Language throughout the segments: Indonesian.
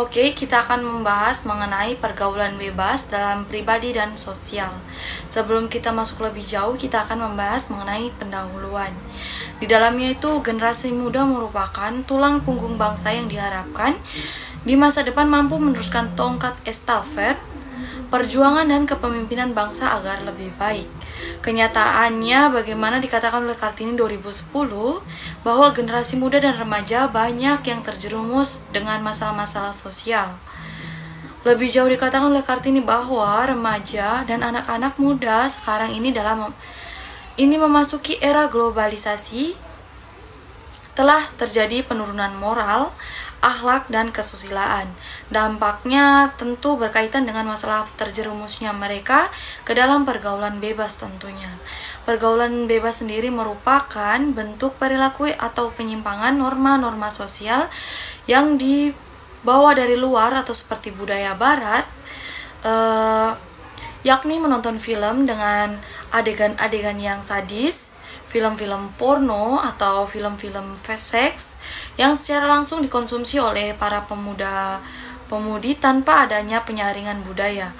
Oke, kita akan membahas mengenai pergaulan bebas dalam pribadi dan sosial. Sebelum kita masuk lebih jauh, kita akan membahas mengenai pendahuluan. Di dalamnya itu, generasi muda merupakan tulang punggung bangsa yang diharapkan di masa depan mampu meneruskan tongkat estafet perjuangan dan kepemimpinan bangsa agar lebih baik. Kenyataannya, bagaimana dikatakan oleh Kartini 2010, bahwa generasi muda dan remaja banyak yang terjerumus dengan masalah-masalah sosial. Lebih jauh dikatakan oleh Kartini bahwa remaja dan anak-anak muda sekarang ini memasuki era globalisasi, telah terjadi penurunan moral, akhlak, dan kesusilaan. Dampaknya tentu berkaitan dengan masalah terjerumusnya mereka ke dalam pergaulan bebas tentunya. Pergaulan bebas sendiri merupakan bentuk perilaku atau penyimpangan norma-norma sosial yang dibawa dari luar atau seperti budaya barat, yakni menonton film dengan adegan-adegan yang sadis, film-film porno atau film-film seks yang secara langsung dikonsumsi oleh para pemudi tanpa adanya penyaringan budaya.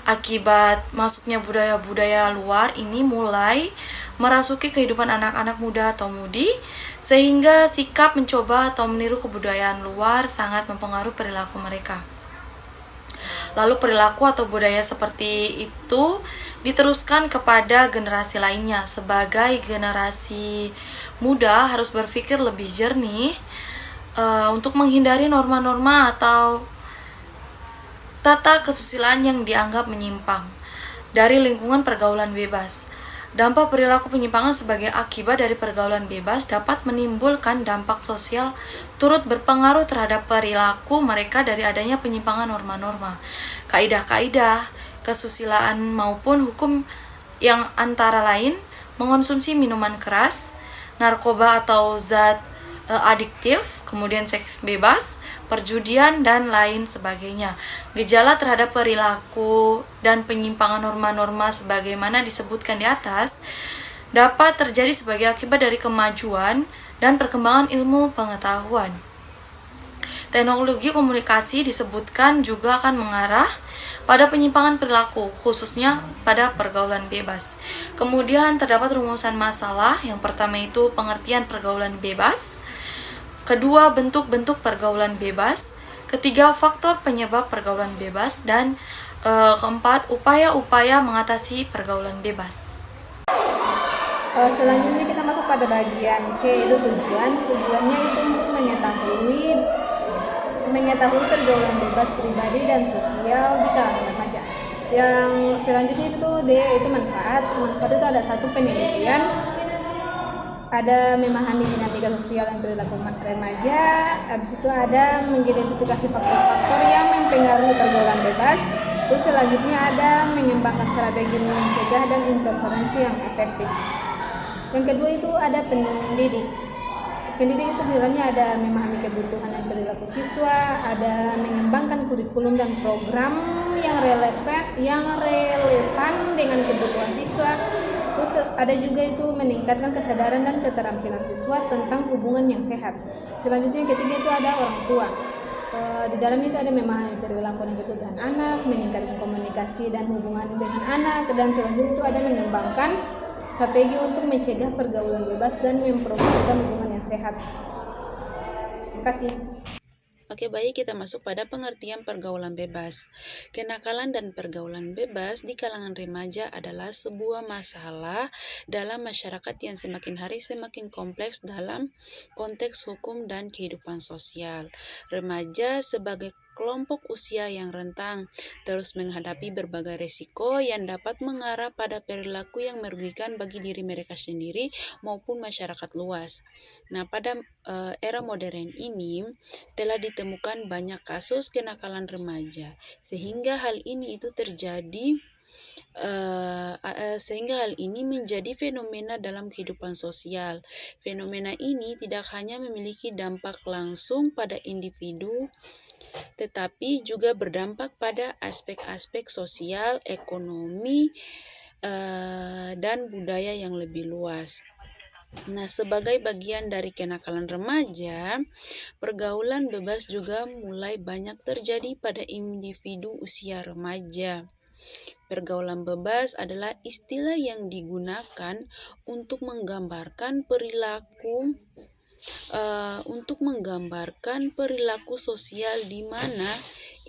Akibat masuknya budaya-budaya luar ini mulai merasuki kehidupan anak-anak muda atau mudi, sehingga sikap mencoba atau meniru kebudayaan luar sangat mempengaruhi perilaku mereka. Lalu perilaku atau budaya seperti itu diteruskan kepada generasi lainnya. Sebagai generasi muda harus berpikir lebih jernih untuk menghindari norma-norma atau tata kesusilaan yang dianggap menyimpang dari lingkungan pergaulan bebas. Dampak perilaku penyimpangan sebagai akibat dari pergaulan bebas dapat menimbulkan dampak sosial turut berpengaruh terhadap perilaku mereka dari adanya penyimpangan norma-norma, kaidah-kaidah, kesusilaan maupun hukum yang antara lain mengonsumsi minuman keras, narkoba atau zat adiktif, kemudian seks bebas, perjudian, dan lain sebagainya. Gejala terhadap perilaku dan penyimpangan norma-norma sebagaimana disebutkan di atas dapat terjadi sebagai akibat dari kemajuan dan perkembangan ilmu pengetahuan. Teknologi komunikasi disebutkan juga akan mengarah pada penyimpangan perilaku, khususnya pada pergaulan bebas. Kemudian terdapat rumusan masalah. Yang pertama itu pengertian pergaulan bebas. Kedua, bentuk-bentuk pergaulan bebas. Ketiga, faktor penyebab pergaulan bebas. Dan keempat, upaya-upaya mengatasi pergaulan bebas. Selanjutnya kita masuk pada bagian C, itu tujuan. Tujuannya itu untuk mengetahui pergaulan bebas pribadi dan sosial di kalangan remaja. Yang selanjutnya itu D, itu manfaat. Manfaat itu ada satu penelitian, ada memahami dinamika sosial dan perilaku remaja. Habis itu ada mengidentifikasi faktor-faktor yang mempengaruhi pergaulan bebas. Terus selanjutnya ada mengembangkan strategi mencegah dan intervensi yang efektif. Yang kedua itu ada pendidik. Pendidik itu di dalamnya ada memahami kebutuhan dan perilaku siswa, ada mengembangkan kurikulum dan program yang relevan dengan kebutuhan siswa. Terus ada juga itu meningkatkan kesadaran dan keterampilan siswa tentang hubungan yang sehat. Selanjutnya yang ketiga itu ada orang tua. Di dalam itu ada memahami perilaku dan kebutuhan anak, meningkatkan komunikasi dan hubungan dengan anak, dan selanjutnya itu ada mengembangkan strategi untuk mencegah pergaulan bebas dan mempromosikan hubungan yang sehat. Terima kasih. Oke, baik, kita masuk pada pengertian pergaulan bebas. Kenakalan dan pergaulan bebas di kalangan remaja adalah sebuah masalah dalam masyarakat yang semakin hari semakin kompleks dalam konteks hukum dan kehidupan sosial. Remaja sebagai kelompok usia yang rentang terus menghadapi berbagai risiko yang dapat mengarah pada perilaku yang merugikan bagi diri mereka sendiri maupun masyarakat luas. Nah, pada era modern ini telah ditemukan banyak kasus kenakalan remaja, sehingga hal ini menjadi fenomena dalam kehidupan sosial. Fenomena ini tidak hanya memiliki dampak langsung pada individu, tetapi juga berdampak pada aspek-aspek sosial, ekonomi, dan budaya yang lebih luas. Nah, sebagai bagian dari kenakalan remaja, pergaulan bebas juga mulai banyak terjadi pada individu usia remaja. Pergaulan bebas adalah istilah yang digunakan untuk menggambarkan perilaku sosial di mana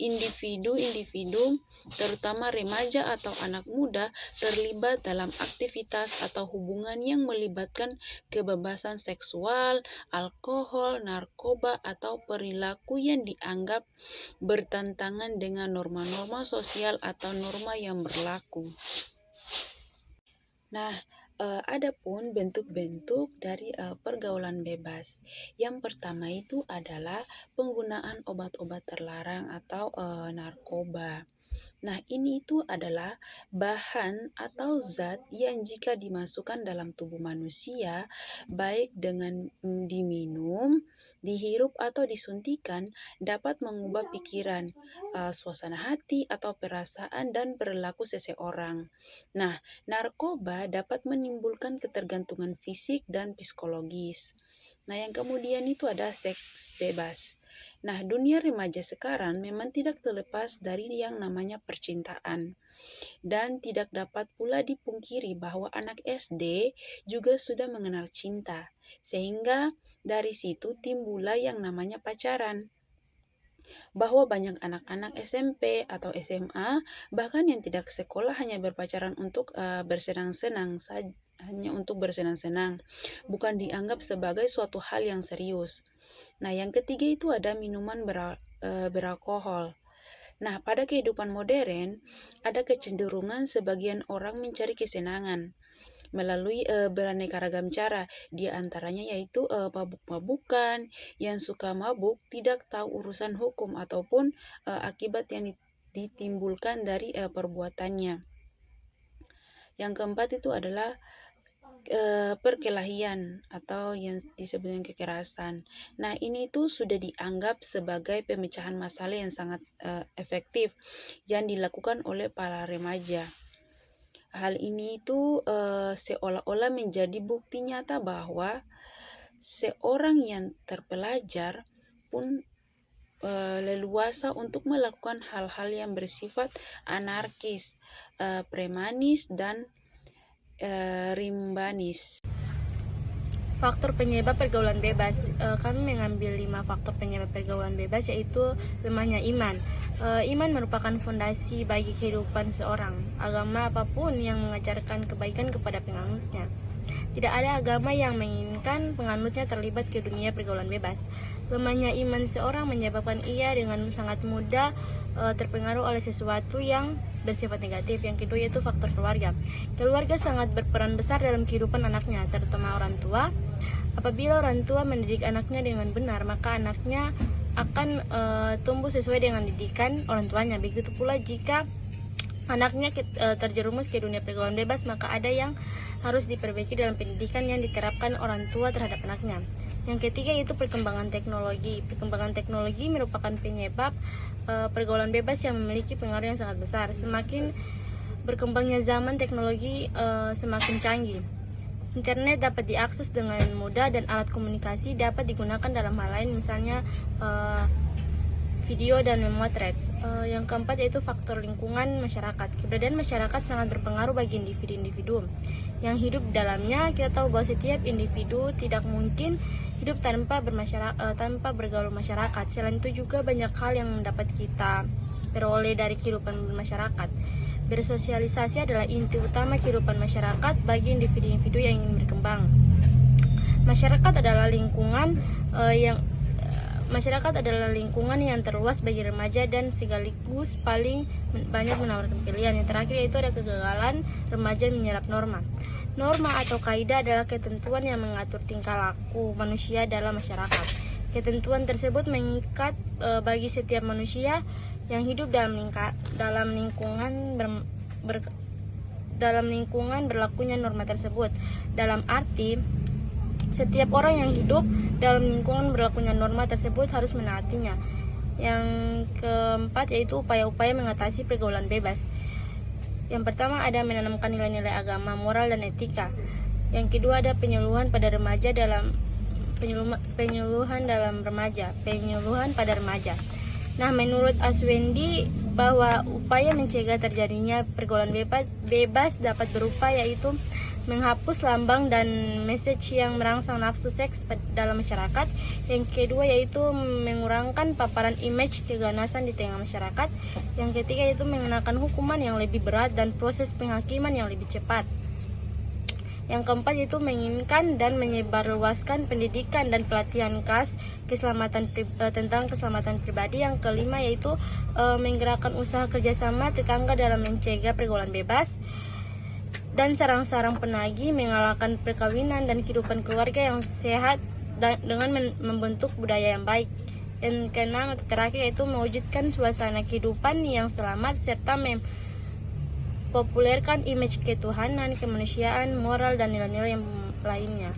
individu-individu, terutama remaja atau anak muda, terlibat dalam aktivitas atau hubungan yang melibatkan kebebasan seksual, alkohol, narkoba, atau perilaku yang dianggap bertentangan dengan norma-norma sosial atau norma yang berlaku. Nah, ada pun bentuk-bentuk dari pergaulan bebas. Yang pertama itu adalah penggunaan obat-obat terlarang atau narkoba. Nah, ini itu adalah bahan atau zat yang jika dimasukkan dalam tubuh manusia, baik dengan diminum, dihirup atau disuntikan, dapat mengubah pikiran, suasana hati atau perasaan dan perilaku seseorang. Nah, narkoba dapat menimbulkan ketergantungan fisik dan psikologis. Nah, yang kemudian itu ada seks bebas. Nah, dunia remaja sekarang memang tidak terlepas dari yang namanya percintaan. Dan tidak dapat pula dipungkiri bahwa anak SD juga sudah mengenal cinta. Sehingga dari situ timbullah yang namanya pacaran. Bahwa banyak anak-anak SMP atau SMA bahkan yang tidak sekolah hanya berpacaran untuk bersenang-senang saja, hanya untuk bersenang-senang, bukan dianggap sebagai suatu hal yang serius. Nah, yang ketiga itu ada minuman beralkohol. Nah, pada kehidupan modern ada kecenderungan sebagian orang mencari kesenangan melalui beraneka ragam cara. Di antaranya yaitu mabuk-mabukan, yang suka mabuk tidak tahu urusan hukum ataupun akibat yang ditimbulkan dari perbuatannya. Yang keempat itu adalah perkelahian atau yang disebut dengan kekerasan. Nah, ini tuh sudah dianggap sebagai pemecahan masalah yang sangat efektif yang dilakukan oleh para remaja. Hal ini itu seolah-olah menjadi bukti nyata bahwa seorang yang terpelajar pun leluasa untuk melakukan hal-hal yang bersifat anarkis, premanis, dan rimbanis. Faktor penyebab pergaulan bebas. Kami mengambil 5 faktor penyebab pergaulan bebas, yaitu lemahnya iman. Iman merupakan fondasi bagi kehidupan seorang. Agama apapun yang mengajarkan kebaikan kepada penganutnya. Tidak ada agama yang menginginkan penganutnya terlibat ke dunia pergaulan bebas. Lemahnya iman seorang menyebabkan ia dengan sangat mudah terpengaruh oleh sesuatu yang bersifat negatif. Yang kedua yaitu faktor keluarga. Keluarga sangat berperan besar dalam kehidupan anaknya, terutama orang tua. Apabila orang tua mendidik anaknya dengan benar, maka anaknya akan tumbuh sesuai dengan didikan orang tuanya. Begitu pula jika anaknya terjerumus ke dunia pergaulan bebas, maka ada yang harus diperbaiki dalam pendidikan yang diterapkan orang tua terhadap anaknya. Yang ketiga yaitu perkembangan teknologi. Perkembangan teknologi merupakan penyebab pergaulan bebas yang memiliki pengaruh yang sangat besar. Semakin berkembangnya zaman, teknologi semakin canggih. Internet dapat diakses dengan mudah dan alat komunikasi dapat digunakan dalam hal lain, misalnya video dan memotret. Yang keempat yaitu faktor lingkungan masyarakat. Keberadaan masyarakat sangat berpengaruh bagi individu-individu yang hidup di dalamnya. Kita tahu bahwa setiap individu tidak mungkin hidup tanpa bergaul masyarakat. Selain itu juga banyak hal yang dapat kita peroleh dari kehidupan masyarakat. Bersosialisasi adalah inti utama kehidupan masyarakat bagi individu-individu yang ingin berkembang. Masyarakat adalah lingkungan yang terluas bagi remaja dan sekaligus paling banyak menawarkan pilihan. Yang terakhir yaitu ada kegagalan remaja menyerap norma. Norma atau kaidah adalah ketentuan yang mengatur tingkah laku manusia dalam masyarakat. Ketentuan tersebut mengikat bagi setiap manusia yang hidup dalam lingkungan berlakunya norma tersebut. Dalam arti setiap orang yang hidup dalam lingkungan berlakunya norma tersebut harus menaatinya. Yang keempat yaitu upaya-upaya mengatasi pergaulan bebas. Yang pertama ada menanamkan nilai-nilai agama, moral, dan etika. Yang kedua ada penyuluhan pada remaja dalam penyuluhan pada remaja. Nah, menurut Aswendi bahwa upaya mencegah terjadinya pergaulan bebas dapat berupa yaitu menghapus lambang dan message yang merangsang nafsu seks dalam masyarakat. Yang kedua yaitu mengurangkan paparan image keganasan di tengah masyarakat. Yang ketiga yaitu mengenakan hukuman yang lebih berat dan proses penghakiman yang lebih cepat. Yang keempat yaitu menginginkan dan menyebarluaskan pendidikan dan pelatihan khas tentang keselamatan pribadi. Yang kelima yaitu menggerakkan usaha kerjasama tetangga dalam mencegah pergaulan bebas. Dan sarang-sarang penagih mengalahkan perkawinan dan kehidupan keluarga yang sehat dengan membentuk budaya yang baik. Dan keenam atau terakhir yaitu mewujudkan suasana kehidupan yang selamat serta mempopulerkan image ketuhanan, kemanusiaan, moral dan nilai-nilai yang lainnya.